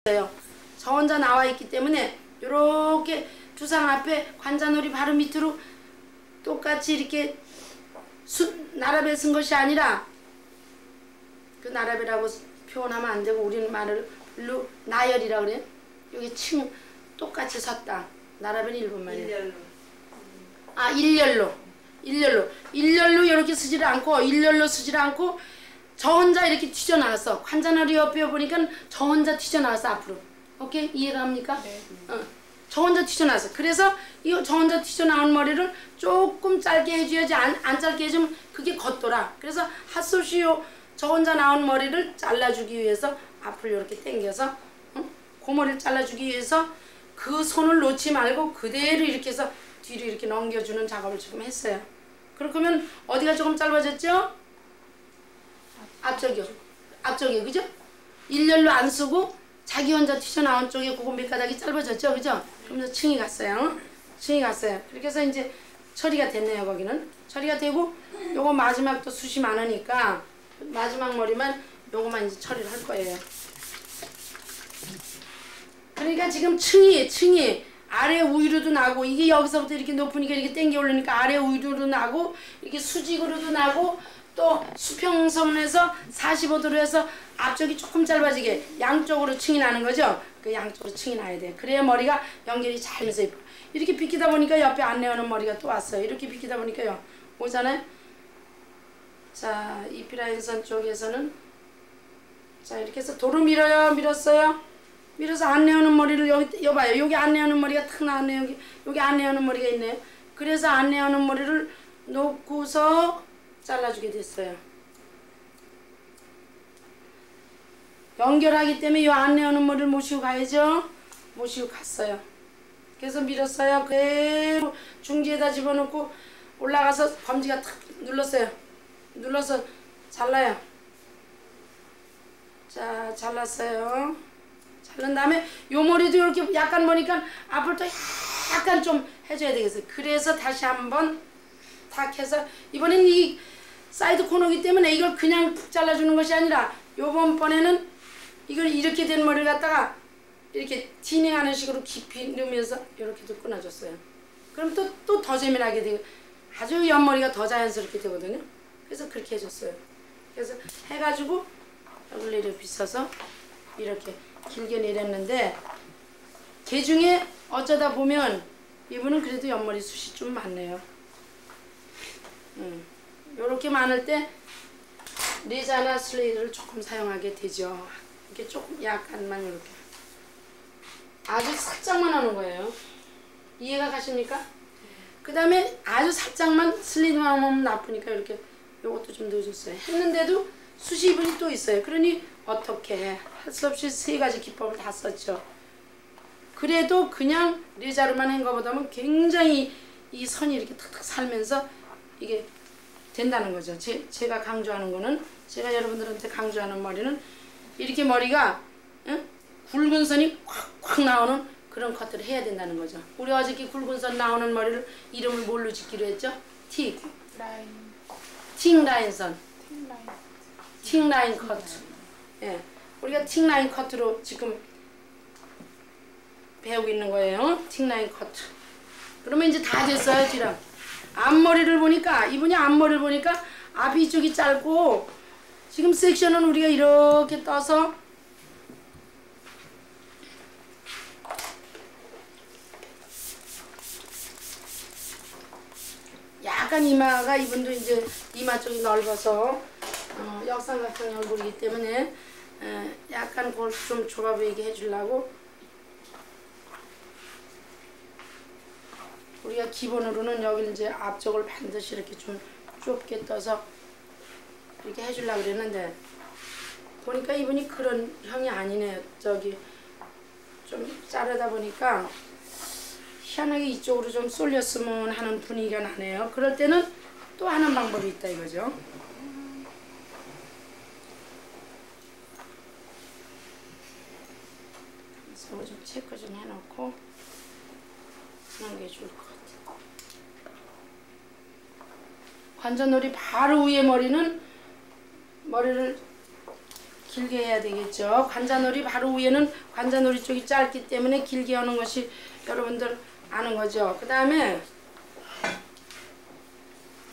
저 혼자 나와 있기 때문에 이렇게 두상 앞에 관자놀이 바로 밑으로 똑같이 이렇게 나라벨 쓴 것이 아니라 그 나라벨이라고 표현하면 안 되고 우리는 말을 나열이라 그래. 여기 층 똑같이 섰다. 나라벨 일본말이에요. 일렬로. 아, 일렬로 이렇게 쓰지를 않고 일렬로 쓰지를 않고 저 혼자 이렇게 튀어나왔어. 관자놀이 옆에 보니까 저 혼자 튀어나왔어 앞으로. 오케이? 이해가 갑니까? 네. 저 혼자 튀어나왔어. 그래서 이 저 혼자 튀어나온 머리를 조금 짧게 해줘야지 안 짧게 해주면 그게 겉돌아. 그래서 핫소시오 저 혼자 나온 머리를 잘라주기 위해서 앞으로 이렇게 당겨서 그 머리를 잘라주기 위해서 그 손을 놓지 말고 그대로 이렇게 해서 뒤로 이렇게 넘겨주는 작업을 지금 했어요. 그러면 어디가 조금 짧아졌죠? 앞쪽이요. 그죠? 일렬로 안 쓰고 자기 혼자 튀어나온 쪽에 그거 밑가닥이 짧아졌죠? 그죠? 그러면서 층이 갔어요. 그렇게 해서 이제 처리가 됐네요. 거기는 처리가 되고 요거 마지막 또 숱이 많으니까 마지막 머리만 요거만 이제 처리를 할 거예요. 그러니까 지금 층이 아래 우위로도 나고 이게 여기서부터 이렇게 높으니까 이렇게 당겨 올리니까 아래 우위로도 나고 이렇게 수직으로도 나고 또 수평선에서 45도로 해서 앞쪽이 조금 짧아지게 양쪽으로 층이 나는 거죠. 그 양쪽으로 층이 나야 돼. 그래야 머리가 연결이 잘 돼서 예뻐. 이렇게 비키다 보니까 옆에 안 내오는 머리가 또 왔어요. 이렇게 비키다 보니까요. 오잖아요. 자, 이피라인선 쪽에서는 자 이렇게 해서 도로 밀었어요. 밀어서 안 내오는 머리를 여기 봐요. 여기 안 내오는 머리가 탁 나왔네요. 여기 안 내오는 머리가 있네요. 그래서 안 내오는 머리를 놓고서 잘라주게 됐어요. 연결하기 때문에 이 안 내오는 머리를 모시고 가야죠. 모시고 갔어요. 그래서 밀었어요. 그대로 중지에다 집어넣고 올라가서 검지가 탁 눌렀어요. 눌러서 잘라요. 자, 잘랐어요. 자른 다음에 요 머리도 이렇게 약간 머니까 앞을 또 약간 좀 해줘야 되겠어요. 그래서 다시 한번 탁 해서 이번엔 이 사이드 코너기 때문에 이걸 그냥 푹 잘라주는 것이 아니라 요번 번에는 이걸 이렇게 된 머리를 갖다가 이렇게 티닝하는 식으로 깊이 넣으면서 이렇게도 끊어줬어요. 그럼 또 더 재미나게 되고 아주 옆머리가 더 자연스럽게 되거든요. 그래서 그렇게 해줬어요. 그래서 해가지고 여기를 이렇게 빗어서 이렇게 길게 내렸는데 그 중에 어쩌다 보면 이분은 그래도 옆머리 숱이 좀 많네요. 요렇게 많을 때 리자나 슬레이드를 조금 사용하게 되죠. 이렇게 조금 약간만 이렇게 아주 살짝만 하는 거예요. 이해가 가십니까? 그 다음에 아주 살짝만 슬리드만 하면 나쁘니까 이렇게 요것도 좀 넣어줬어요. 했는데도 숱이 이분이 또 있어요. 그러니 어떻게 해? 할 수 없이 세 가지 기법을 다 썼죠. 그래도 그냥 리자로만 한 것보다는 굉장히 이 선이 이렇게 탁탁 살면서 이게 된다는 거죠. 제가 강조하는 거는 제가 여러분들한테 강조하는 머리는 이렇게 머리가 굵은 선이 콱콱 나오는 그런 커트를 해야 된다는 거죠. 우리 어저께 굵은 선 나오는 머리를 이름을 뭘로 짓기로 했죠? 틱 라인 선. 틱 라인 커트. 예. 우리가 틱 라인 커트로 지금 배우고 있는 거예요. 틱 라인 커트. 그러면 이제 다 됐어요, 뒤랑. 앞머리를 보니까 이분이 앞머리를 보니까 앞이 이쪽이 짧고 지금 섹션은 우리가 이렇게 떠서 약간 이마가 이분도 이제 이마 쪽이 넓어서 역삼각형 얼굴이기 때문에 약간 그걸 좀 좁아 보이게 해주려고 우리가 기본으로는 여기 이제 앞쪽을 반드시 이렇게 좀 좁게 떠서 이렇게 해주려고 그랬는데 보니까 이분이 그런 형이 아니네요. 저기 좀 자르다 보니까 희한하게 이쪽으로 좀 쏠렸으면 하는 분위기가 나네요. 그럴 때는 또 하는 방법이 있다 이거죠. 그래서 좀 체크 좀 해놓고 하는 게 좋을 것 같아요. 관자놀이 바로 위에 머리는 머리를 길게 해야 되겠죠. 관자놀이 바로 위에는 관자놀이 쪽이 짧기 때문에 길게 하는 것이 여러분들 아는 거죠. 그 다음에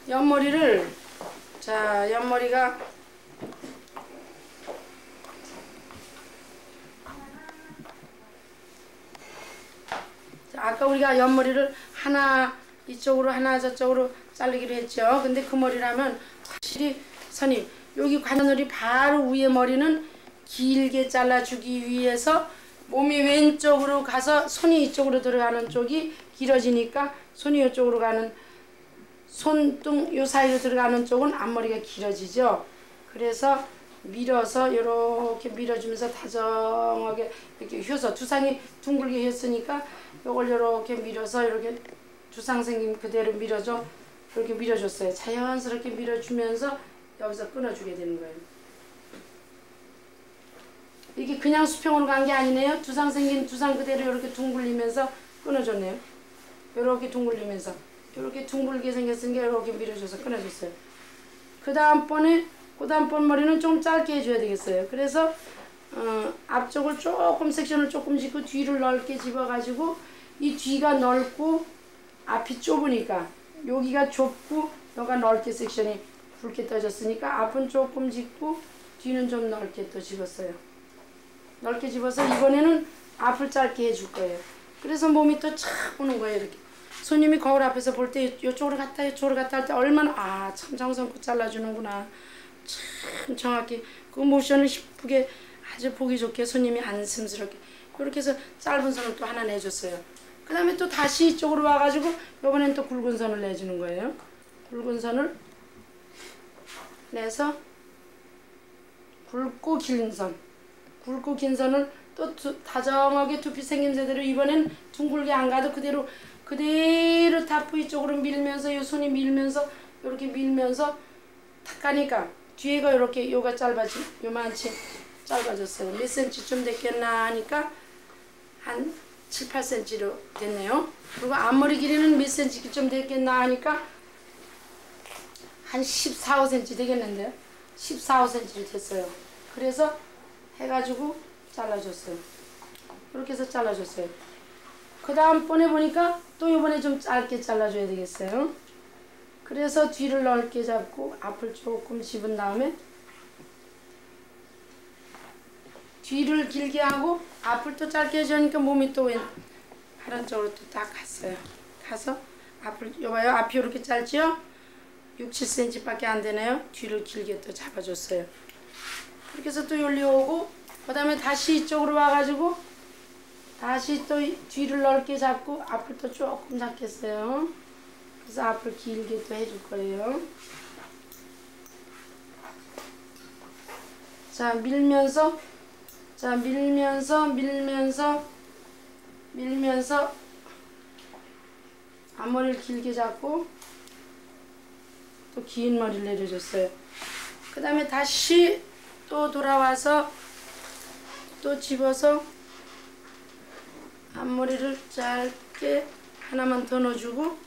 옆머리를, 자, 옆머리가 아까 우리가 옆머리를 하나 이쪽으로 하나 저쪽으로 자르기로 했죠. 근데 그 머리라면 확실히 선생님 여기 관자놀이 바로 위에 머리는 길게 잘라주기 위해서 몸이 왼쪽으로 가서 손이 이쪽으로 들어가는 쪽이 길어지니까 손이 이쪽으로 가는 손등 요 사이로 들어가는 쪽은 앞머리가 길어지죠. 그래서 밀어서 이렇게 밀어주면서 다정하게 이렇게 휘어서 두상이 둥글게 휘었으니까 요걸 이렇게 밀어서 이렇게 두상 생긴 그대로 밀어줘. 이렇게 밀어줬어요. 자연스럽게 밀어주면서 여기서 끊어주게 되는 거예요. 이게 그냥 수평으로 간 게 아니네요. 두상 생긴 두상 그대로 이렇게 둥글리면서 끊어줬네요. 이렇게 둥글리면서 이렇게 둥글게 생겼으니까 이렇게 밀어줘서 끊어줬어요. 그 다음번 머리는 좀 짧게 해줘야 되겠어요. 그래서 앞쪽을 조금 섹션을 조금 짓고 뒤를 넓게 집어가지고 이 뒤가 넓고 앞이 좁으니까 여기가 좁고 여기가 넓게 섹션이 굵게 떠졌으니까 앞은 조금 짓고 뒤는 좀 넓게 또 집었어요. 넓게 집어서 이번에는 앞을 짧게 해줄 거예요. 그래서 몸이 또 착 오는 거예요. 이렇게 손님이 거울 앞에서 볼 때 이쪽으로 갔다 이쪽으로 갔다 할 때 얼마나 참 정성껏 잘라주는구나. 참 정확히 그 모션을 이쁘게 아주 보기 좋게 손님이 안심스럽게 그렇게 해서 짧은 선을 또 하나 내줬어요. 그 다음에 또 다시 이쪽으로 와가지고 이번엔 또 굵은 선을 내주는 거예요. 굵은 선을 내서 굵고 긴 선, 굵고 긴 선을 또 다정하게 두피 생김새대로 이번엔 둥글게 안 가도 그대로 타프 쪽으로 밀면서 요 손이 밀면서 이렇게 밀면서 탁 가니까 뒤에가 이렇게 요가 요만치 짧아졌어요. 몇 cm쯤 됐겠나 하니까 한 7, 8cm로 됐네요. 그리고 앞머리 길이는 몇 cm쯤 됐겠나 하니까 한 14, 5cm 되겠는데요. 14, 5cm로 됐어요. 그래서 해가지고 잘라줬어요. 이렇게 해서 잘라줬어요. 그 다음번에 보니까 또 이번에 좀 짧게 잘라줘야 되겠어요. 그래서 뒤를 넓게 잡고 앞을 조금 집은 다음에 뒤를 길게 하고 앞을 또 짧게 해주니까 몸이 또 하란 쪽으로 또 딱 갔어요. 가서 앞을 여봐요. 앞이 이렇게 짧죠? 6, 7cm 밖에 안 되네요. 뒤를 길게 또 잡아줬어요. 그렇게 해서 또 열려오고 그 다음에 다시 이쪽으로 와가지고 다시 또 뒤를 넓게 잡고 앞을 또 조금 잡겠어요. 그래서 앞을 길게 또 해줄 거예요. 자, 밀면서 앞머리를 길게 잡고 또 긴 머리를 내려줬어요. 그 다음에 다시 또 돌아와서 또 집어서 앞머리를 짧게 하나만 더 넣어주고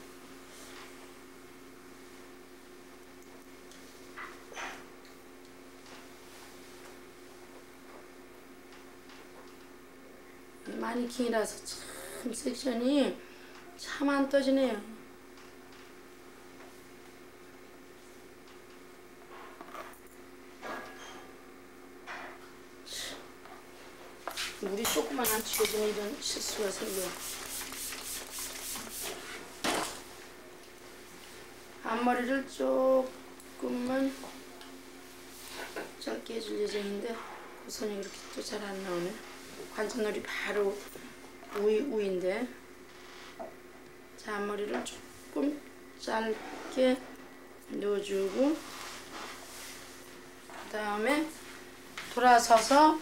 마니킹이라서 참 섹션이 참 안 떠지네요. 물이 조금만 안 튀어지면 이런 실수가 생겨. 앞머리를 조금만 짧게 해줄 예정인데 그 선이 그렇게 또 잘 안 나오네. 관자놀이 바로 우인데. 자, 앞머리를 조금 짧게 넣어주고 그 다음에 돌아서서